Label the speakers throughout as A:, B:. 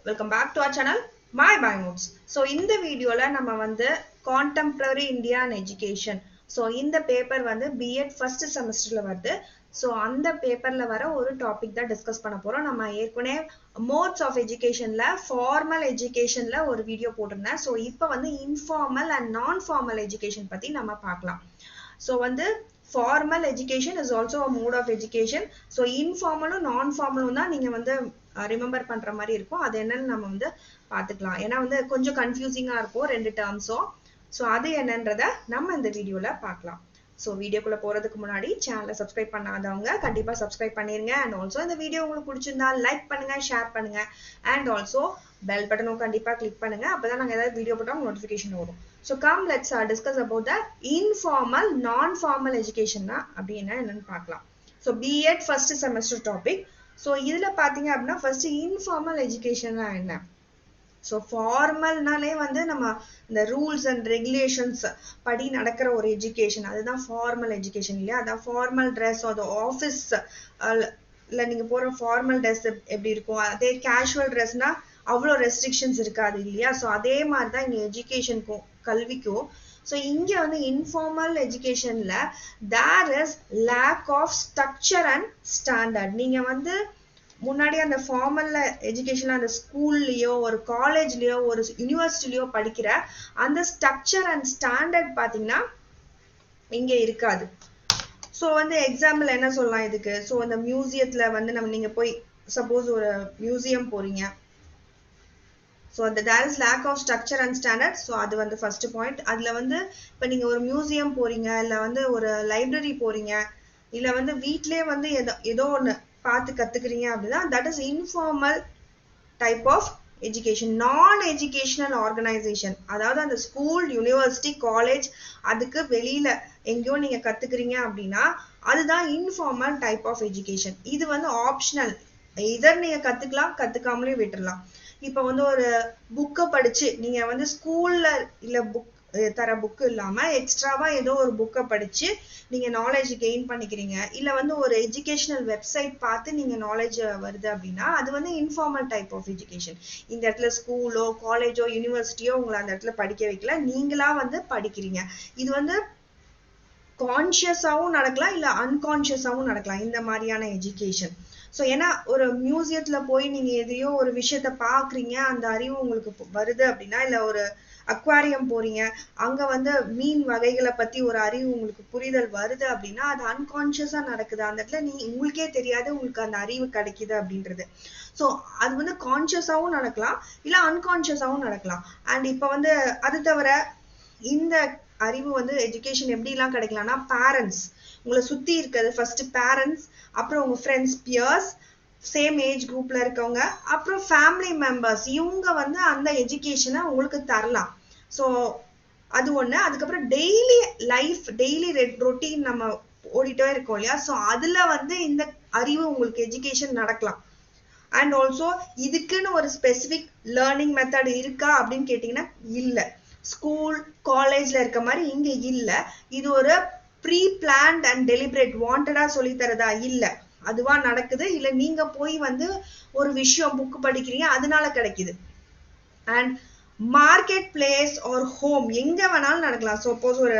A: welcome back to our channel My Bionotes. So in the video la nama vandu contemporary India and education. So in the paper vandu B.Ed first semester la varudhu. So அந்த பேப்பர்ல வர ஒரு topic தான் discuss பண்ண போறோம். நம்ம ஏற்கனவே modes of எஜுகேஷன்ல formal எஜுகேஷன்ல ஒரு வீடியோ போட்டிருந்தேன். ஸோ இப்போ வந்து informal and non formal education பத்தி நம்ம பார்க்கலாம். ஸோ வந்து formal education is also a mode of education. So informal non formal தான் நீங்க வந்து ரிமெம்பர் பண்ற மாதிரி இருக்கும். அது என்னன்னு நம்ம வந்து பார்த்துக்கலாம். ஏன்னா வந்து கொஞ்சம் கன்ஃபியூசிங்கா இருக்கும் ரெண்டு டேர்ம்ஸும். ஸோ அது என்னன்றத நம்ம இந்த வீடியோல பார்க்கலாம். ஸோ வீடியோக்குள்ள போறதுக்கு முன்னாடி சேனலை சப்ஸ்கிரைப் பண்ணாதவங்க கண்டிப்பா சப்ஸ்கிரைப் பண்ணிருங்க. அண்ட் ஆல்சோ இந்த வீடியோ உங்களுக்கு பிடிச்சிருந்தா லைக் பண்ணுங்க, ஷேர் பண்ணுங்க. அண்ட் ஆல்சோ பெல் பட்டனும் கண்டிப்பா கிளிக் பண்ணுங்க. அப்பதான் நாங்க ஏதாவது வீடியோ போட்டா நோட்டிபிகேஷன் வரும். So come let's discuss about the informal non-formal education na அப்படினா என்னன்னு பார்க்கலாம். So B.Ed first semester topic. So இதுல பாத்தீங்க அப்படின்னா first informal education na என்ன? So formal நாலே வந்து நம்ம இந்த rules and regulations படி நடக்கிற ஒரு education, அதுதான் formal education இல்லையா? அதான் formal dress or the office இல்ல நீங்க போற formal dress எப்படி இருக்கும், அதே casual dressனா அவ்வளோ ரெஸ்ட்ரிக்ஷன்ஸ் இருக்காது இல்லையா? ஸோ அதே மாதிரி தான் இங்கே எஜுகேஷனுக்கும் கல்விக்கும். ஸோ இங்கே வந்து இன்ஃபார்மல் எஜுகேஷன்ல there is lack of structure and standard. நீங்கள் வந்து முன்னாடி அந்த ஃபார்மல் எஜுகேஷன்ல அந்த ஸ்கூல்லையோ ஒரு காலேஜ்லயோ ஒரு யூனிவர்சிட்டிலையோ படிக்கிற அந்த ஸ்ட்ரக்சர் அண்ட் ஸ்டாண்டர்ட் பார்த்தீங்கன்னா இங்கே இருக்காது. ஸோ வந்து எக்ஸாம்பிள் என்ன சொல்லலாம் இதுக்கு? ஸோ அந்த மியூசியத்துல வந்து நீங்கள் போய் சப்போஸ் ஒரு மியூசியம் போறீங்க. So there is lack of structure and standard. So அது வந்து first point. அதுல வந்து இப்ப நீங்க ஒரு மியூசியம் போறீங்க, இல்ல வந்து ஒரு லைப்ரரி போறீங்க, இல்ல வந்து வீட்லயே வந்து ஏதோ ஒண்ணு பார்த்து கத்துக்கிறீங்க அப்படின்னா that is informal type of education. Non-educational organization, அதாவது அந்த ஸ்கூல், யூனிவர்சிட்டி, காலேஜ் அதுக்கு வெளியில எங்கேயோ நீங்க கத்துக்கிறீங்க அப்படின்னா அதுதான் இன்ஃபார்மல் டைப் ஆஃப் எஜுகேஷன். இது வந்து ஆப்ஷனல், இதர் நீங்க கத்துக்கலாம், கத்துக்காமலே விட்டுறலாம். இப்ப வந்து ஒரு புக்கை படிச்சு நீங்க வந்து ஸ்கூல்ல இல்ல புக் தர புக்கு இல்லாம எக்ஸ்ட்ராவா ஏதோ ஒரு புக்கை படிச்சு நீங்க நாலேஜ் கெயின் பண்ணிக்கிறீங்க, இல்ல வந்து ஒரு எஜுகேஷனல் வெப்சைட் பார்த்து நீங்க நாலேஜ் வருது அப்படின்னா அது வந்து இன்ஃபார்மல் டைப் ஆஃப் எஜுகேஷன். இந்த இடத்துல ஸ்கூலோ காலேஜோ யூனிவர்சிட்டியோ உங்களை அந்த இடத்துல படிக்க வைக்கல, நீங்களா வந்து படிக்கிறீங்க. இது வந்து கான்சியஸாவும் நடக்கலாம், இல்ல அன்கான்சியஸாவும் நடக்கலாம் இந்த மாதிரியான எஜுகேஷன். ஸோ ஏன்னா ஒரு மியூசியத்துல போய் நீங்க எதையோ ஒரு விஷயத்த பாக்குறீங்க, அந்த அறிவு உங்களுக்கு வருது அப்படின்னா, இல்ல ஒரு அக்வாரியம் போறீங்க, அங்க வந்து மீன் வகைகளை பத்தி ஒரு அறிவு உங்களுக்கு புரிதல் வருது அப்படின்னா அது அன்கான்சியஸா நடக்குது. அந்த இடத்துல உங்களுக்கே தெரியாது உங்களுக்கு அந்த அறிவு கிடைக்குது அப்படின்றது. ஸோ அது வந்து கான்சியஸாவும் நடக்கலாம், இல்ல அன்கான்சியஸாவும் நடக்கலாம். அண்ட் இப்ப வந்து அது தவிர இந்த அறிவு வந்து எஜுகேஷன் எப்படி எல்லாம் கிடைக்கலாம்னா, பேரண்ட்ஸ் உங்களை சுத்தி இருக்கிறது ஃபர்ஸ்ட் பேரண்ட்ஸ், அப்புறம் உங்க ஃப்ரெண்ட்ஸ், பியர்ஸ், சேம் ஏஜ் குரூப்ல இருக்கவங்க, அப்புறம் ஃபேமிலி மெம்பர்ஸ், இவங்க வந்து அந்த எஜுகேஷனை உங்களுக்கு தரலாம். ஸோ அது ஒண்ணு. அதுக்கப்புறம் டெய்லி லைஃப், டெய்லி ரொட்டீன் நம்ம ஓடிட்டே இருக்கோம் இல்லையா? ஸோ அதுல வந்து இந்த அறிவு உங்களுக்கு எஜுகேஷன் நடக்கலாம். அண்ட் ஆல்சோ இதுக்குன்னு ஒரு ஸ்பெசிபிக் லேர்னிங் மெத்தட் இருக்கா அப்படின்னு கேட்டீங்கன்னா இல்ல. ஸ்கூல் காலேஜ்ல இருக்க மாதிரி இங்க இல்ல. இது ஒரு ப்ரீ பிளான்ட் அண்ட் டெலிபரேட் வாண்டடா சொல்லி தரதா இல்ல, அதுவா நடக்குது. இல்ல நீங்க போய் வந்து ஒரு விஷயம் புக் படிக்கிறீங்க அதனால கிடைக்குது. And market place or home எங்க வேணாலும் நடக்கலாம். சப்போஸ் ஒரு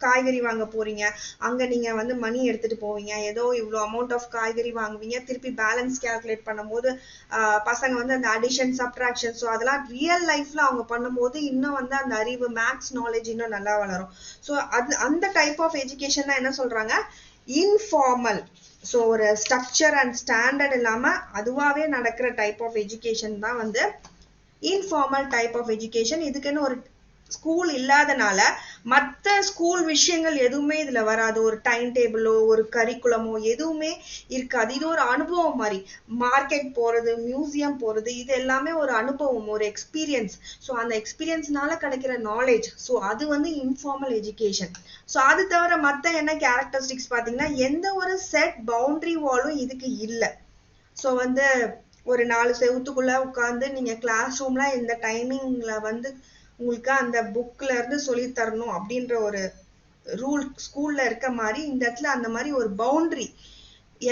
A: காய்கறி வாங்க போறீங்க, அங்க நீங்க வந்து மணி எடுத்துட்டு போவீங்க, ஏதோ இவ்வளோ அமௌண்ட் ஆஃப் காய்கறி வாங்குவீங்க, திருப்பி பேலன்ஸ் கால்குலேட் பண்ணும்போது பசங்க வந்து அந்த அடிஷன் சப்ட்ராக்ஷன், ஸோ அதெல்லாம் ரியல் லைஃப்ல அவங்க பண்ணும்போது இன்னும் வந்து அந்த அறிவு, மேத்ஸ் நாலேஜ் இன்னும் நல்லா வளரும். ஸோ அது அந்த டைப் ஆஃப் எஜுகேஷன் தான் என்ன சொல்றாங்க, இன்ஃபார்மல். ஸோ ஒரு ஸ்ட்ரக்சர் அண்ட் ஸ்டாண்டர்ட் இல்லாம அதுவாவே நடக்கிற டைப் ஆஃப் எஜுகேஷன் தான் வந்து இன்ஃபார்மல் டைப் ஆஃப் எஜுகேஷன். இதுக்குன்னு ஒரு ஸ்கூல் இல்லாதனால மற்ற ஸ்கூல் விஷயங்கள் எதுவுமே இதுல வராது. ஒரு டைம் டேபிளோ ஒரு கரிக்குலமோ எதுவுமே இருக்காது. இது ஒரு அனுபவம் மாதிரி. மார்க்கெட் போறது, மியூசியம் போறது, இது எல்லாமே ஒரு அனுபவம், ஒரு எக்ஸ்பீரியன்ஸ். ஸோ அந்த எக்ஸ்பீரியன்ஸ்னால கிடைக்கிற நாலேஜ், ஸோ அது வந்து இன்ஃபார்மல் எஜுகேஷன். ஸோ அது தவிர மற்ற என்ன கேரக்டரிஸ்டிக்ஸ் பார்த்தீங்கன்னா எந்த ஒரு செட் பவுண்டரி வாலும் இதுக்கு இல்லை. ஸோ வந்து ஒரு 4 செவத்துக்குள்ள உட்காந்து நீங்க கிளாஸ் ரூம்ல இந்த டைமிங்ல வந்து உங்களுக்கு அந்த புக்ல இருந்து சொல்லி தரணும் அப்படின்ற ஒரு ரூல் ஸ்கூல்ல இருக்க மாதிரி இந்த இடத்துல அந்த மாதிரி ஒரு பவுண்டரி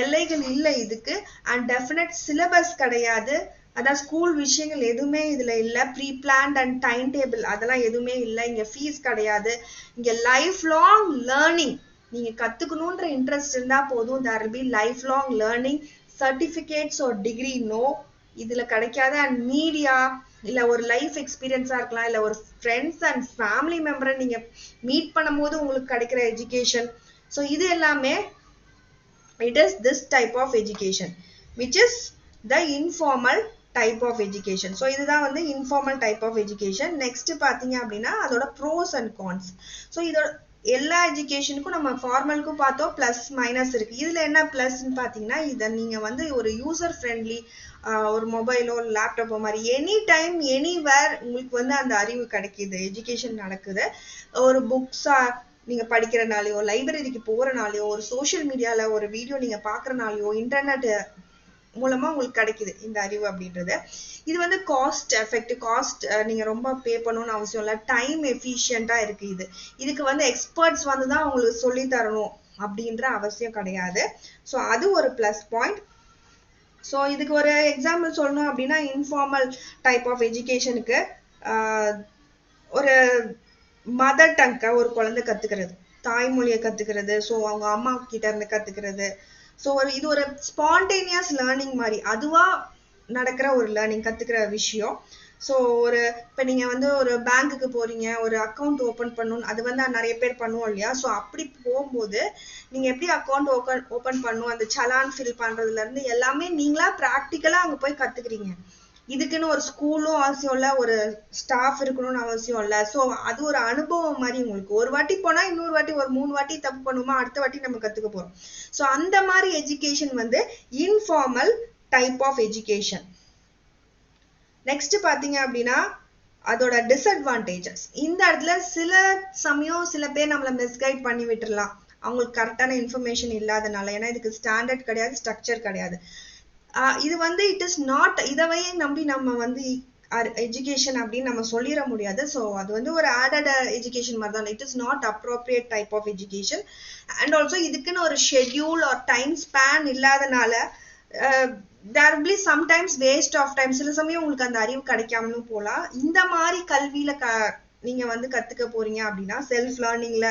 A: எல்லைகள் இல்லை இதுக்கு. அண்ட் டெஃபினட் சிலபஸ் கிடையாது, அதான் ஸ்கூல் விஷயங்கள் எதுவுமே இதுல இல்ல. Pre planned and time table அதெல்லாம் எதுவுமே இல்ல. இங்க ஃபீஸ் கிடையாது. இங்க லைஃப் லாங் லேர்னிங். நீங்க கத்துக்கணும்ன்ற இன்ட்ரெஸ்ட் இருந்தா போதும். there will be life long learning. Certificates ஒரு டிகிரி நோ இதுல கிடைக்காது. அண்ட் மீடியா இல்ல ஒரு லைஃப் எக்ஸ்பீரியன்ஸா இருக்கலாம், இல்ல ஒரு ஃப்ரெண்ட்ஸ் அண்ட் ஃபேமிலி மெம்பரை நீங்க மீட் பண்ணும்போது உங்களுக்கு கிடைக்கிற எஜுகேஷன். ஸோ இது எல்லாமே it is this type of education which is the informal type of education. so இதுதான் வந்து informal type of education. next பாத்தீங்க அப்படின்னா அதோட pros and cons. so இதோட எல்லா எஜுகேஷனுக்கும் நம்ம ஃபார்மலுக்கும் பார்த்தோம், பிளஸ் மைனஸ் இருக்கு. இதுல என்ன பிளஸ்ன்னு பாத்தீங்கன்னா இதை நீங்க வந்து ஒரு யூசர் ஃப்ரெண்ட்லி ஒரு மொபைலோ லேப்டாப்போ மாதிரி எனி டைம் எனிவேர் உங்களுக்கு வந்து அந்த அறிவு கிடைக்குது, எஜுகேஷன் நடக்குது. ஒரு புக்ஸா நீங்க படிக்கிறனாலயோ, லைப்ரரிக்கு போறனாலயோ, ஒரு சோசியல் மீடியால ஒரு வீடியோ நீங்க பாக்குறனாலயோ, இன்டர்நெட் மூலமா உங்களுக்கு கிடைக்குது இந்த அறிவு அப்படின்றது. இது வந்து காஸ்ட் எஃபெக்ட். காஸ்ட் நீங்க ரொம்ப பே பண்ணணும்னு அவசியம் இல்லை. டைம் எஃபிஷியண்டா இருக்கு. இதுக்கு வந்து எக்ஸ்பர்ட்ஸ் வந்துதான் உங்களுக்கு சொல்லி தரணும் அப்படின்ற அவசியம் கிடையாது. ஸோ அது ஒரு பிளஸ் பாயிண்ட். ஸோ இதுக்கு ஒரு எக்ஸாம்பிள் சொல்லணும் அப்படின்னா இன்ஃபார்மல் டைப் ஆஃப் எஜுகேஷனுக்கு ஒரு மதர் டங்க ஒரு குழந்தை கத்துக்கிறது, தாய்மொழியை கத்துக்கிறது, ஸோ அவங்க அம்மா கிட்ட இருந்து கத்துக்கிறது. ஸோ இது ஒரு ஸ்பான்டேனியஸ் லேர்னிங் மாதிரி, அதுவா நடக்கிற ஒரு லேர்னிங், கத்துக்கிற விஷயம். ஸோ இப்போ நீங்க வந்து ஒரு பேங்க்குக்கு போறீங்க, ஒரு அக்கௌண்ட் ஓபன் பண்ணணும், அது வந்து நிறைய பேர் பண்ணுவோம் இல்லையா? ஸோ அப்படி போகும்போது நீங்க எப்படி அக்கௌண்ட் ஓபன் பண்ணணும், அந்த சலான் ஃபில் பண்றதுல இருந்து எல்லாமே நீங்களா பிராக்டிக்கலா அங்க போய் கத்துக்கிறீங்க. இதுக்குன்னு ஒரு ஸ்கூலும் அவசியம் இல்ல, ஒரு ஸ்டாஃப் இருக்கணும்னு அவசியம் இல்ல. ஸோ அது ஒரு அனுபவம் மாதிரி உங்களுக்கு. ஒரு வாட்டி போனா இன்னொரு வாட்டி, ஒரு 3 வாட்டி தப்பு பண்ணுமா, அடுத்த வாட்டி நம்ம கத்துக்க போறோம். ஸோ அந்த மாதிரி எஜுகேஷன் வந்து informal type of education. Next பாத்தீங்க அப்படின்னா அதோட டிஸ்அட்வான்டேஜஸ். இந்த இடத்துல சில சமயம் சில பேர் நம்மள மிஸ்கைட் பண்ணி விட்டுறலாம், அவங்களுக்கு கரெக்டான இன்ஃபர்மேஷன் இல்லாதனால. ஏன்னா இதுக்கு ஸ்டாண்டர்ட் கிடையாது, ஸ்ட்ரக்சர் கிடையாது. இது வந்து இட் இஸ் நாட், இதவையே நம்பி நம்ம வந்து எஜுகேஷன் அப்படின்னு நம்ம சொல்லிட முடியாது. ஸோ அது வந்து ஒரு ஆடட் எஜுகேஷன் மாதிரி தான். It is not appropriate type of education. And also இதுக்குன்னு ஒரு ஷெட்யூல் ஒரு டைம் ஸ்பேன் இல்லாதனால there will be sometimes waste of time. சில சமயம் உங்களுக்கு அந்த அறிவு கிடைக்காமலும் போலாம். இந்த மாதிரி கல்வியில நீங்க வந்து கத்துக்க போறீங்க அப்படின்னா செல்ஃப் லேர்னிங்ல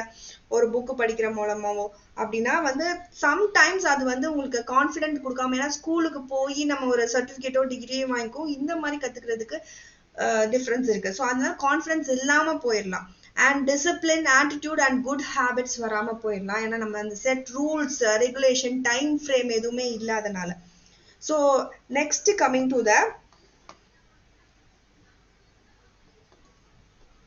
A: ஒரு புக் படிக்கிற மூலமாவோ அப்படின்னா வந்து சம்டைம்ஸ் அது வந்து உங்களுக்கு கான்ஃபிடென்ட் கொடுக்காம, ஏன்னா ஸ்கூலுக்கு போய் நம்ம ஒரு சர்டிபிகேட்டோ டிகிரியோ வாங்கிக்கோ, இந்த மாதிரி கத்துக்கிறதுக்கு டிஃபரன்ஸ் இருக்கு. ஸோ அதனால கான்ஃபிடன்ஸ் இல்லாம போயிடலாம். And discipline, attitude and good habits வராம போயிடலாம். ஏன்னா நம்ம அந்த set rules, regulation, time frame எதுவுமே இல்லாதனால. So next coming to the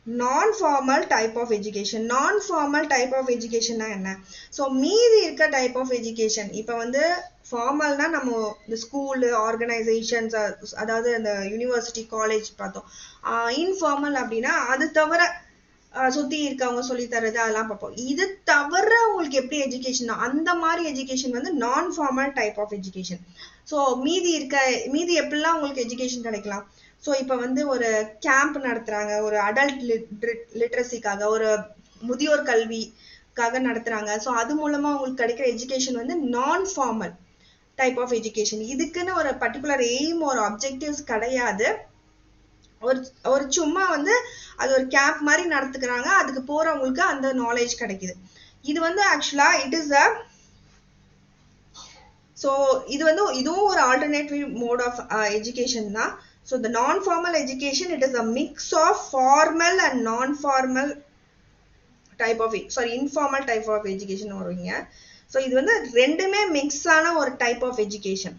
A: non-formal type of education. Non-formal type of education na enna? So மீதி இருக்க type of education இப்ப வந்து ஃபார்மல்னா நம்ம இந்த ஸ்கூல் ஆர்கனைசேஷன்ஸ், அதாவது அந்த யூனிவர்சிட்டி காலேஜ் பார்த்தோம். இன்ஃபார்மல் அப்படின்னா அது தவிர சுத்தி இருக்கவங்க சொல்லி தர்றது அதெல்லாம் பார்ப்போம். இது தவிர உங்களுக்கு எப்படி எஜுகேஷன், அந்த மாதிரி எஜுகேஷன் வந்து non formal type of education. So மீதி எப்படிலாம் உங்களுக்கு எஜுகேஷன் கிடைக்கலாம். ஸோ இப்போ வந்து ஒரு கேம்ப் நடத்துறாங்க, ஒரு அடல்ட் லிட்ரஸிக்காக, ஒரு முதியோர் கல்விக்காக நடத்துறாங்க. ஸோ அது மூலமா உங்களுக்கு கிடைக்கிற எஜுகேஷன் வந்து non formal type of education. இதுக்குன்னு ஒரு பர்டிகுலர் எய்ம், ஒரு அப்ஜெக்டிவ்ஸ் கிடையாது. ஒரு சும்மா வந்து அது ஒரு கேம்ப் மாதிரி நடத்துக்கிறாங்க, அதுக்கு போறவங்களுக்கு அந்த நாலேஜ் கிடைக்குது. இது வந்து ஆக்சுவலா இட் இஸ் ஸோ இது வந்து இதுவும் ஒரு ஆல்டர்னேட்டிவ் மோட் ஆஃப் எஜுகேஷன் தான். So the non formal education it is a mix of formal and non formal type of informal type of education வருவீங்க. ஸோ இது வந்து ரெண்டுமே மிக்ஸ் ஆன ஒரு டைப் ஆஃப் எஜுகேஷன்.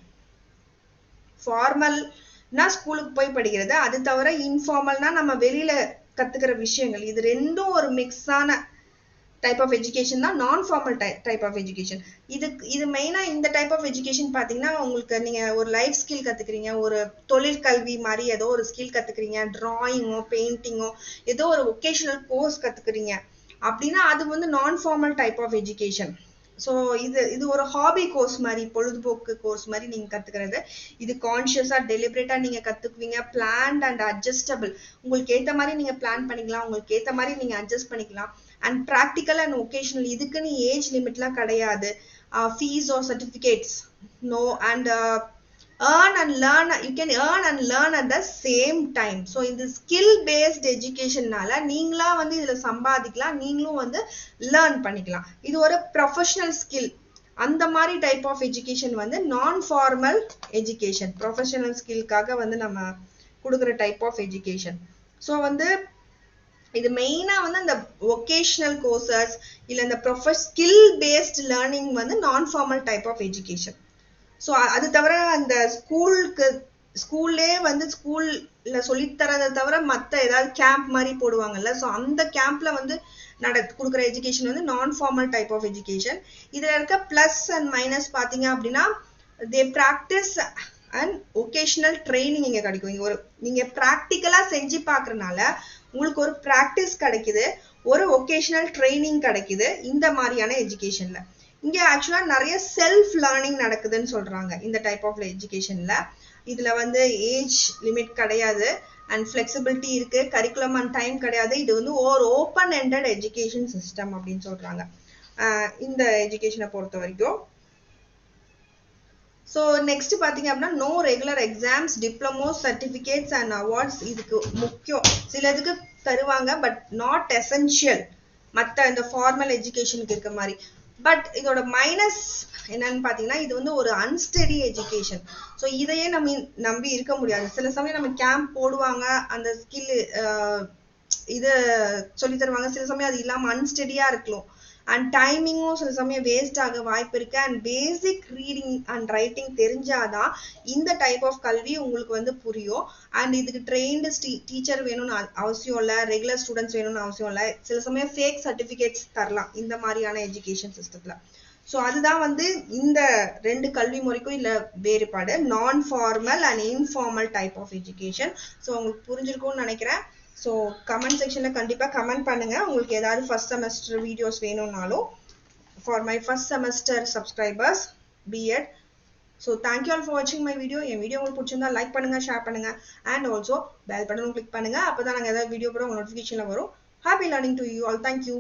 A: ஃபார்மல்னா ஸ்கூலுக்கு போய் படிக்கிறது, அது தவிர இன்ஃபார்மல்னா நம்ம வெளியில கத்துக்கிற விஷயங்கள். இது ரெண்டும் ஒரு மிக்ஸான டைப் ஆஃப் எஜுகேஷன் தான் நான் ஃபார்மல் டைப் ஆஃப் எஜுகேஷன். இது மெயினா இந்த டைப் ஆஃப் எஜுகேஷன் பாத்தீங்கன்னா உங்களுக்கு நீங்க ஒரு லைஃப் ஸ்கில் கத்துக்கிறீங்க, ஒரு தொழிற்கல்வி மாதிரி ஏதோ ஒரு ஸ்கில் கத்துக்கிறீங்க, டிராயிங்கோ பெயிண்டிங்கோ ஏதோ ஒரு ஒகேஷனல் கோர்ஸ் கத்துக்கிறீங்க அப்படின்னா அது வந்து non formal type of education. So இது ஒரு ஹாபி கோர்ஸ் மாதிரி, பொழுதுபோக்கு கோர்ஸ் மாதிரி நீங்க கத்துக்கிறது. இது கான்சியஸா டெலிபரேட்டா நீங்க கத்துக்குவீங்க. பிளான்ட் அண்ட் அட்ஜஸ்டபிள், உங்களுக்கு ஏத்த மாதிரி நீங்க பிளான் பண்ணிக்கலாம், உங்களுக்கு ஏத்த மாதிரி நீங்க அட்ஜஸ்ட் பண்ணிக்கலாம். அண்ட் ப்ராக்டிக்கல் அண்ட் ஒகேஷனல், இதுக்குன்னு ஏஜ் லிமிட்லாம் கிடையாது. Fees or certificates no. And you can earn and learn at the same time. So இந்த skill based educationனால நீங்களா வந்து இதுல சம்பாதிக்கலாம், நீங்களும் வந்து learn பண்ணிக்கலாம். இது ஒரு professional skill. அந்த மாதிரி டைப் ஆஃப் எஜுகேஷன் வந்து நான் ஃபார்மல் எஜுகேஷன், ப்ரொஃபஷனல் ஸ்கில்காக வந்து நம்ம கொடுக்குற டைப் ஆஃப் எஜுகேஷன். ஸோ வந்து இது மெயினா வந்து அந்த வொகேஷனல் கோர்சஸ் இல்ல இந்த ஸ்கில் பேஸ்ட் லேர்னிங் வந்து non formal type of education. So அது தவிர அந்த ஸ்கூல்லே வந்து ஸ்கூல்ல சொல்லித்தரதை தவிர மற்ற ஏதாவது கேம்ப் மாதிரி போடுவாங்கல்ல, ஸோ அந்த கேம்ப்ல வந்து கொடுக்குற எஜுகேஷன் வந்து non formal type of education. இதுல இருக்க பிளஸ் அண்ட் மைனஸ் பாத்தீங்க அப்படின்னா தே பிராக்டிஸ் அண்ட் ஒகேஷனல் ட்ரைனிங் இங்க கிடைக்கும். இங்க ஒரு நீங்க பிராக்டிக்கலா செஞ்சு பாக்குறதுனால உங்களுக்கு ஒரு பிராக்டிஸ் கிடைக்குது, ஒரு ஒகேஷனல் ட்ரைனிங் கிடைக்குது இந்த மாதிரியான எஜுகேஷன்ல. இங்க ஆக்சுவலா நிறைய செல்ஃப் லேர்னிங் நடக்குதுன்னு சொல்றாங்க இந்த டைப் ஆஃப் எஜுகேஷன்ல. இதுல வந்து ஏஜ் லிமிட் கிடையாது அண்ட் ஃபிளெக்சிபிலிட்டி இருக்கு, கரிக்குலம் அண்ட் டைம் கிடையாது. இது வந்து ஒரு ஓப்பன் எண்டட் எஜுகேஷன் சிஸ்டம் அப்படின்னு சொல்றாங்க இந்த எஜுகேஷனை பொறுத்த வரைக்கும். ஸோ நெக்ஸ்ட் பாத்தீங்க அப்படின்னா no regular exams, diplomas, certificates and awards. இதுக்கு முக்கியம், சில இதுக்கு தருவாங்க பட் நாட் எசென்ஷியல் மற்ற இந்த ஃபார்மல் எஜுகேஷனுக்கு இருக்க மாதிரி. பட் இதோட மைனஸ் என்னன்னு பாத்தீங்கன்னா இது வந்து ஒரு அன்ஸ்டடி எஜுகேஷன். ஸோ இதையே நம்ம நம்பி இருக்க முடியாது. சில சமயம் நம்ம கேம்ப் போடுவாங்க, அந்த ஸ்கில் இது சொல்லி தருவாங்க, சில சமயம் அது இல்லாம அன்ஸ்டடியா இருக்கலாம் அண்ட் டைமிங்கும் சில சமயம் வேஸ்ட் ஆக வாய்ப்பு இருக்கு. And basic reading and writing தெரிஞ்சாதான் இந்த டைப் ஆஃப் கல்வி உங்களுக்கு வந்து புரியும். அண்ட் இதுக்கு ட்ரெயின்டு டீச்சர் வேணும்னு அவசியம் இல்லை, ரெகுலர் ஸ்டூடெண்ட்ஸ் வேணும்னு அவசியம் இல்லை. சில சமயம் ஃபேக் சர்டிபிகேட்ஸ் தரலாம் இந்த மாதிரியான எஜுகேஷன் சிஸ்டத்துல. ஸோ அதுதான் வந்து இந்த ரெண்டு கல்வி முறைக்கும் இல்ல வேறுபாடு, non formal and informal type of education. So உங்களுக்கு புரிஞ்சிருக்கும்னு நினைக்கிறேன். ஸோ கமெண்ட் செக்ஷன்ல கண்டிப்பா கமெண்ட் பண்ணுங்க உங்களுக்கு ஏதாவது ஃபர்ஸ்ட் செமஸ்டர் வீடியோஸ் வேணும்னாலும். For my first semester subscribers BEd. So thank you all for வாட்சிங் மை வீடியோ. என் வீடியோ உங்களுக்கு பிடிச்சிருந்தா லைக் பண்ணுங்க, ஷேர் பண்ணுங்க அண்ட் ஆல்சோ பெல் பட்டனும் கிளிக் பண்ணுங்க. அப்பதான் நாங்கள் ஏதாவது வீடியோ கூட உங்க நோட்டிஃபிகேஷன்ல வரும். Happy learning to you all. Thank you.